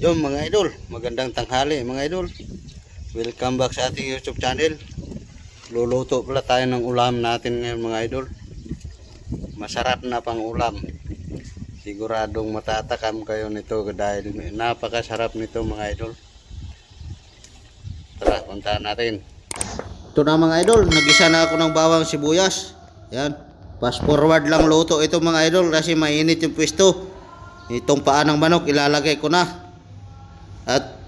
Yung mga idol, magandang tanghali mga idol. Welcome back sa ating YouTube channel. Luluto pala tayo ng ulam natin ngayon mga idol. Masarap na pang ulam. Siguradong matatakam kayo nito dahil napakasarap nito mga idol. Tara, puntahan natin. Ito na mga idol, nagisa na ako ng bawang sibuyas. Yan, fast forward lang luto ito mga idol kasi mainit yung pwesto. Itong paa ng manok ilalagay ko na. At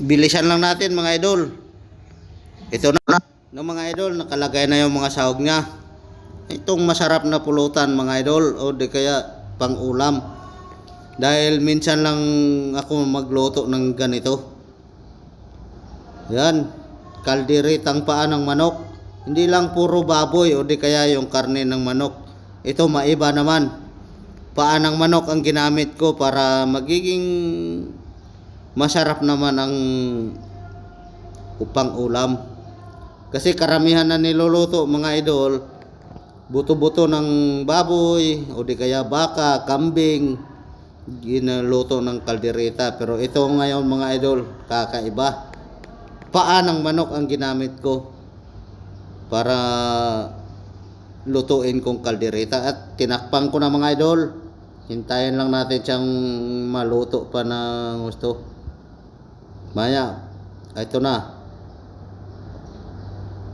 bilisan lang natin mga idol. Ito na no, mga idol, nakalagay na yung mga sahog niya. Itong masarap na pulutan mga idol, o di kaya pang ulam. Dahil minsan lang ako magluto ng ganito. Yan, kalderitang paa ng manok. Hindi lang puro baboy o di kaya yung karne ng manok. Ito maiba naman. Paa ng manok ang ginamit ko para magiging masarap naman ang upang ulam. Kasi karamihan na niluluto mga idol, buto-buto ng baboy o di kaya baka, kambing, ginuluto ng kaldereta. Pero ito ngayon mga idol, kakaiba. Paa ng manok ang ginamit ko para lutuin kong kaldereta. At tinakpan ko na mga idol. Hintayin lang natin siyang maluto pa ng gusto. Maya, ito na.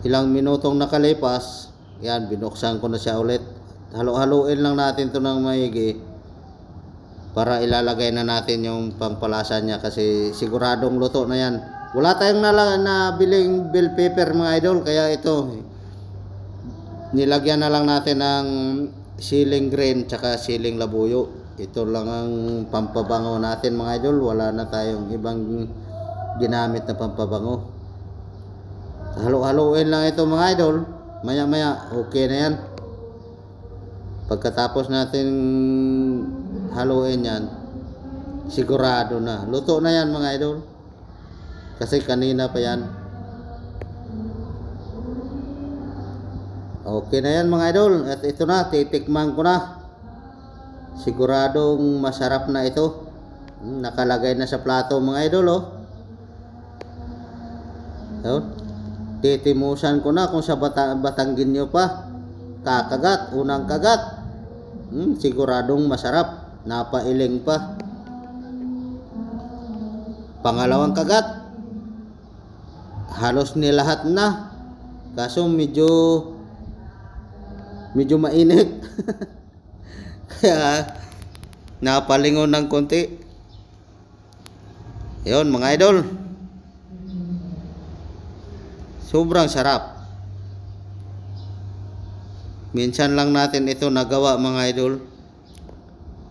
Ilang minutong nakalipas, yan, binuksan ko na siya ulit. Halo-haluin lang natin ito ng maigi para ilalagay na natin yung pangpalasa niya kasi siguradong luto na yan. Wala tayong nabiling bell pepper mga idol, kaya ito nilagyan na lang natin ng siling green tsaka siling labuyo. Ito lang ang pampabango natin mga idol. Wala na tayong ibang ginamit na pampabango. Halo-haloin lang ito mga idol. Maya maya okay na yan. Pagkatapos natin haluin yan, sigurado na luto na yan mga idol, kasi kanina pa yan. Okay na yan mga idol. At ito na, titikman ko na. Siguradong masarap na ito. Nakalagay na sa plato mga idol, oh. So, titimusan ko na kung sa Batanggenyo pa. Kakagat, unang kagat. Siguradong masarap. Napailing pa. Pangalawang kagat, halos nilahat na. Kaso medyo mainit. Kaya napalingon ng konti. Yun mga idol, sobrang sarap. Minsan lang natin ito nagawa mga idol.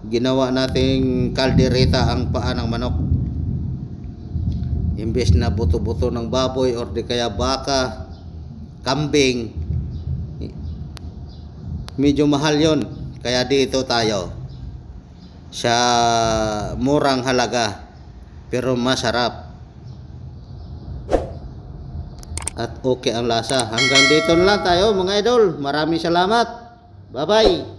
Ginawa nating kaldereta ang paa ng manok. Imbes na buto-buto ng baboy or di kaya baka, kambing, medyo mahal yon. Kaya dito tayo sa murang halaga pero masarap at okay ang lasa. Hanggang dito na lang tayo mga idol. Maraming salamat. Bye bye.